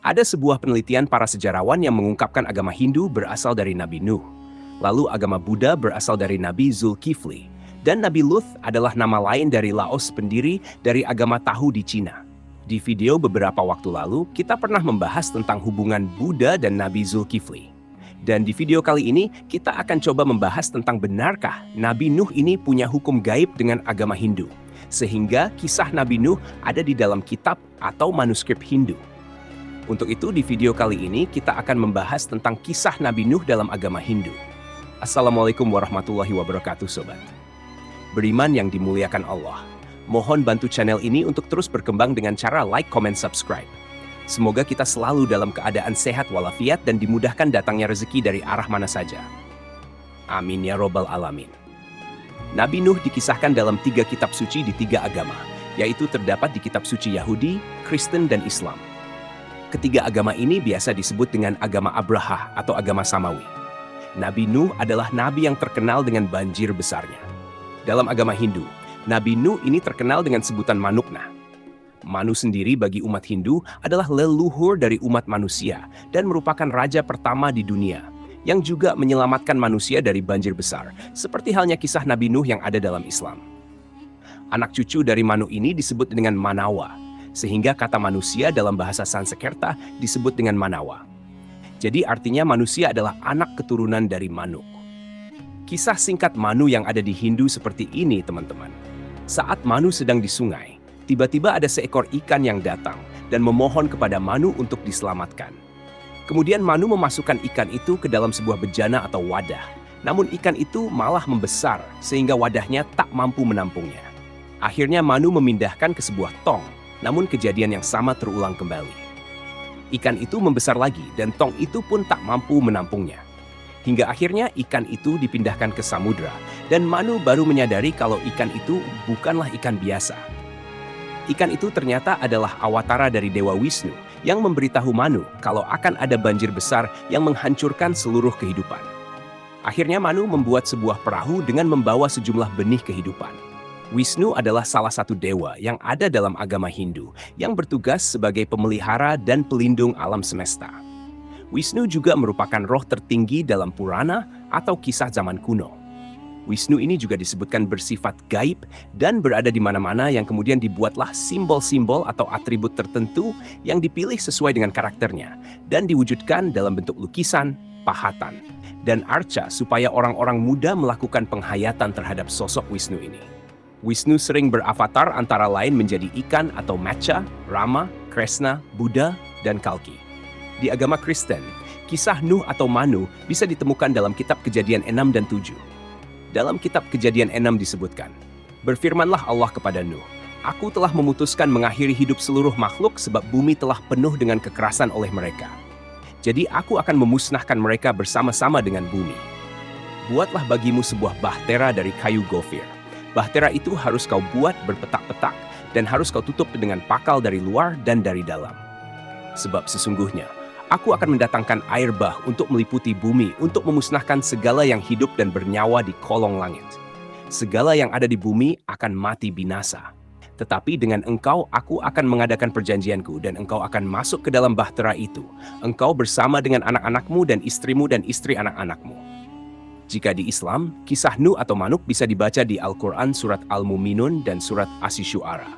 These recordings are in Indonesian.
Ada sebuah penelitian para sejarawan yang mengungkapkan agama Hindu berasal dari Nabi Nuh. Lalu agama Buddha berasal dari Nabi Zulkifli. Dan Nabi Luth adalah nama lain dari Laos, pendiri dari agama Tahu di Cina. Di video beberapa waktu lalu, kita pernah membahas tentang hubungan Buddha dan Nabi Zulkifli. Dan di video kali ini, kita akan coba membahas tentang benarkah Nabi Nuh ini punya hukum gaib dengan agama Hindu. Sehingga kisah Nabi Nuh ada di dalam kitab atau manuskrip Hindu. Untuk itu, di video kali ini kita akan membahas tentang kisah Nabi Nuh dalam agama Hindu. Assalamualaikum warahmatullahi wabarakatuh, Sobat. Beriman yang dimuliakan Allah. Mohon bantu channel ini untuk terus berkembang dengan cara like, comment, subscribe. Semoga kita selalu dalam keadaan sehat walafiat dan dimudahkan datangnya rezeki dari arah mana saja. Amin ya robbal alamin. Nabi Nuh dikisahkan dalam 3 kitab suci di 3 agama, yaitu terdapat di kitab suci Yahudi, Kristen, dan Islam. Ketiga agama ini biasa disebut dengan agama Abraha atau agama Samawi. Nabi Nuh adalah nabi yang terkenal dengan banjir besarnya. Dalam agama Hindu, Nabi Nuh ini terkenal dengan sebutan Manukna. Manu sendiri bagi umat Hindu adalah leluhur dari umat manusia dan merupakan raja pertama di dunia yang juga menyelamatkan manusia dari banjir besar, seperti halnya kisah Nabi Nuh yang ada dalam Islam. Anak cucu dari Manu ini disebut dengan Manawa, sehingga kata manusia dalam bahasa Sanskerta disebut dengan Manawa. Jadi artinya manusia adalah anak keturunan dari Manuk. Kisah singkat Manu yang ada di Hindu seperti ini, teman-teman. Saat Manu sedang di sungai, tiba-tiba ada seekor ikan yang datang dan memohon kepada Manu untuk diselamatkan. Kemudian Manu memasukkan ikan itu ke dalam sebuah bejana atau wadah. Namun ikan itu malah membesar sehingga wadahnya tak mampu menampungnya. Akhirnya Manu memindahkan ke sebuah tong, namun kejadian yang sama terulang kembali. Ikan itu membesar lagi dan tong itu pun tak mampu menampungnya. Hingga akhirnya ikan itu dipindahkan ke samudra dan Manu baru menyadari kalau ikan itu bukanlah ikan biasa. Ikan itu ternyata adalah awatara dari Dewa Wisnu yang memberitahu Manu kalau akan ada banjir besar yang menghancurkan seluruh kehidupan. Akhirnya Manu membuat sebuah perahu dengan membawa sejumlah benih kehidupan. Wisnu adalah salah satu dewa yang ada dalam agama Hindu yang bertugas sebagai pemelihara dan pelindung alam semesta. Wisnu juga merupakan roh tertinggi dalam Purana atau kisah zaman kuno. Wisnu ini juga disebutkan bersifat gaib dan berada di mana-mana yang kemudian dibuatlah simbol-simbol atau atribut tertentu yang dipilih sesuai dengan karakternya dan diwujudkan dalam bentuk lukisan, pahatan, dan arca supaya orang-orang muda melakukan penghayatan terhadap sosok Wisnu ini. Wisnu sering beravatar antara lain menjadi ikan atau Matsya, Rama, Krishna, Buddha, dan Kalki. Di agama Kristen, kisah Nuh atau Manu bisa ditemukan dalam kitab Kejadian 6 dan 7. Dalam kitab Kejadian 6 disebutkan, "Berfirmanlah Allah kepada Nuh, Aku telah memutuskan mengakhiri hidup seluruh makhluk sebab bumi telah penuh dengan kekerasan oleh mereka. Jadi aku akan memusnahkan mereka bersama-sama dengan bumi. Buatlah bagimu sebuah bahtera dari kayu gofir. Bahtera itu harus kau buat berpetak-petak dan harus kau tutup dengan pakal dari luar dan dari dalam. Sebab sesungguhnya, Aku akan mendatangkan air bah untuk meliputi bumi untuk memusnahkan segala yang hidup dan bernyawa di kolong langit. Segala yang ada di bumi akan mati binasa. Tetapi dengan engkau aku akan mengadakan perjanjianku dan engkau akan masuk ke dalam bahtera itu. Engkau bersama dengan anak-anakmu dan istrimu dan istri anak-anakmu." Jika di Islam, kisah Nuh atau Manuk bisa dibaca di Al-Quran surat Al-Muminun dan surat Asy-Syu'ara.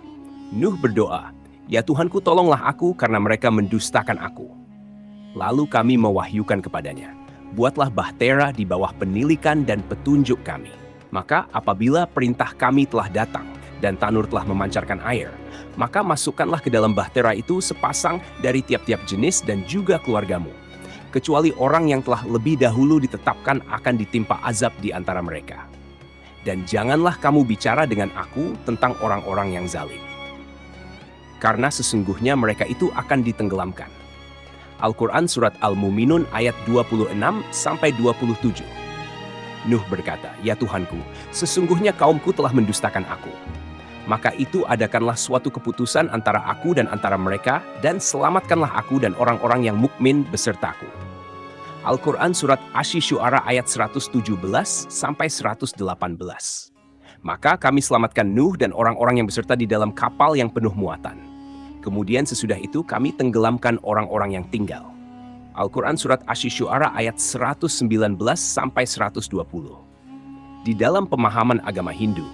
Nuh berdoa, "Ya Tuhanku, tolonglah aku karena mereka mendustakan aku." Lalu kami mewahyukan kepadanya, "Buatlah bahtera di bawah penilikan dan petunjuk kami. Maka apabila perintah kami telah datang dan tanur telah memancarkan air, maka masukkanlah ke dalam bahtera itu sepasang dari tiap-tiap jenis dan juga keluargamu, kecuali orang yang telah lebih dahulu ditetapkan akan ditimpa azab di antara mereka. Dan janganlah kamu bicara dengan aku tentang orang-orang yang zalim. Karena sesungguhnya mereka itu akan ditenggelamkan." Al-Quran Surat Al-Muminun ayat 26-27. Nuh berkata, "Ya Tuhanku, sesungguhnya kaumku telah mendustakan aku. Maka itu adakanlah suatu keputusan antara aku dan antara mereka, dan selamatkanlah aku dan orang-orang yang mukmin besertaku." Al-Quran Surat Asy-Syu'ara ayat 117-118. Maka kami selamatkan Nuh dan orang-orang yang beserta di dalam kapal yang penuh muatan. Kemudian sesudah itu kami tenggelamkan orang-orang yang tinggal. Al-Quran Surat Asy-Syu'ara ayat 119 sampai 120. Di dalam pemahaman agama Hindu,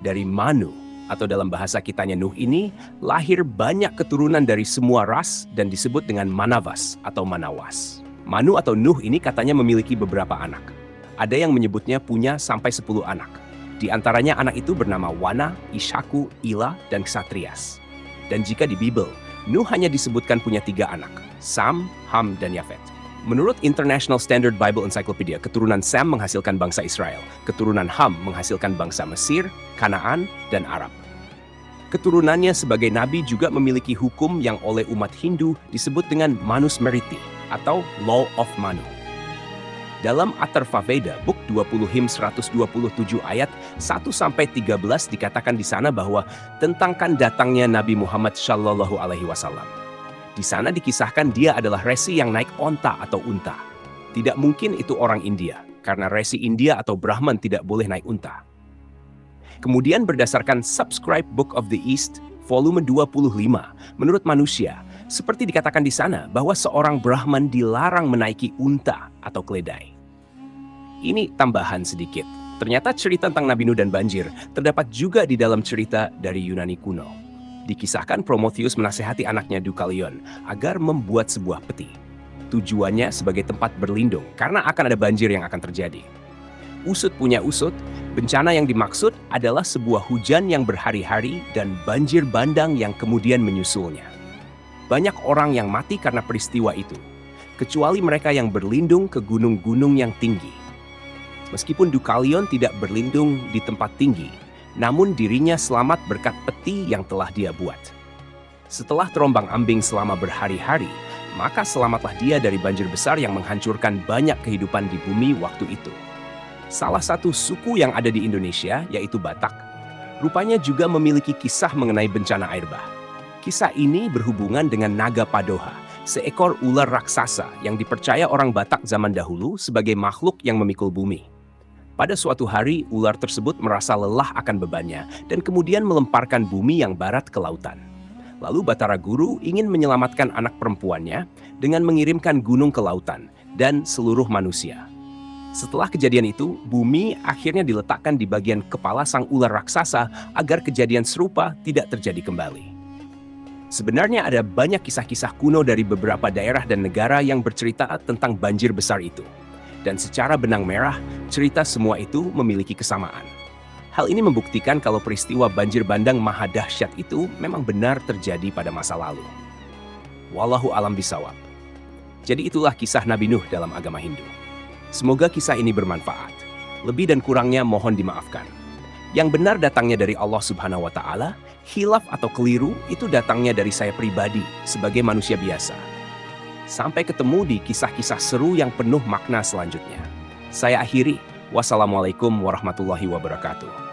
dari Manu atau dalam bahasa kitanya Nuh ini, lahir banyak keturunan dari semua ras dan disebut dengan Manavas atau Manawas. Manu atau Nuh ini katanya memiliki beberapa anak. Ada yang menyebutnya punya sampai 10 anak. Di antaranya anak itu bernama Wana, Ishaku, Ila, dan Ksatrias. Dan jika di Bible, Nuh hanya disebutkan punya 3 anak, Sam, Ham, dan Yafet. Menurut International Standard Bible Encyclopedia, keturunan Sam menghasilkan bangsa Israel, keturunan Ham menghasilkan bangsa Mesir, Kanaan, dan Arab. Keturunannya sebagai nabi juga memiliki hukum yang oleh umat Hindu disebut dengan Manusmriti atau Law of Manu. Dalam Atharva Veda, Book 20 Him 127 ayat 1-13 dikatakan di sana bahwa tentangkan datangnya Nabi Muhammad Shallallahu Alaihi Wasallam. Di sana dikisahkan dia adalah resi yang naik onta atau unta. Tidak mungkin itu orang India, karena resi India atau Brahman tidak boleh naik unta. Kemudian berdasarkan Subscribe Book of the East, volume 25, menurut manusia, seperti dikatakan di sana bahwa seorang Brahman dilarang menaiki unta atau keledai. Ini tambahan sedikit. Ternyata cerita tentang Nabi Nuh dan banjir terdapat juga di dalam cerita dari Yunani kuno. Dikisahkan Prometheus menasihati anaknya Deucalion agar membuat sebuah peti. Tujuannya sebagai tempat berlindung karena akan ada banjir yang akan terjadi. Usut punya usut, bencana yang dimaksud adalah sebuah hujan yang berhari-hari dan banjir bandang yang kemudian menyusulnya. Banyak orang yang mati karena peristiwa itu, kecuali mereka yang berlindung ke gunung-gunung yang tinggi. Meskipun Deucalion tidak berlindung di tempat tinggi, namun dirinya selamat berkat peti yang telah dia buat. Setelah terombang-ambing selama berhari-hari, maka selamatlah dia dari banjir besar yang menghancurkan banyak kehidupan di bumi waktu itu. Salah satu suku yang ada di Indonesia, yaitu Batak, rupanya juga memiliki kisah mengenai bencana air bah. Kisah ini berhubungan dengan Naga Padoha, seekor ular raksasa yang dipercaya orang Batak zaman dahulu sebagai makhluk yang memikul bumi. Pada suatu hari, ular tersebut merasa lelah akan bebannya dan kemudian melemparkan bumi yang barat ke lautan. Lalu Batara Guru ingin menyelamatkan anak perempuannya dengan mengirimkan gunung ke lautan dan seluruh manusia. Setelah kejadian itu, bumi akhirnya diletakkan di bagian kepala sang ular raksasa agar kejadian serupa tidak terjadi kembali. Sebenarnya ada banyak kisah-kisah kuno dari beberapa daerah dan negara yang bercerita tentang banjir besar itu. Dan secara benang merah, cerita semua itu memiliki kesamaan. Hal ini membuktikan kalau peristiwa banjir bandang maha dahsyat itu memang benar terjadi pada masa lalu. Wallahu alam bisawab. Jadi itulah kisah Nabi Nuh dalam agama Hindu. Semoga kisah ini bermanfaat. Lebih dan kurangnya mohon dimaafkan. Yang benar datangnya dari Allah Subhanahu wa Ta'ala, khilaf atau keliru itu datangnya dari saya pribadi sebagai manusia biasa. Sampai ketemu di kisah-kisah seru yang penuh makna selanjutnya. Saya akhiri. Wassalamualaikum warahmatullahi wabarakatuh.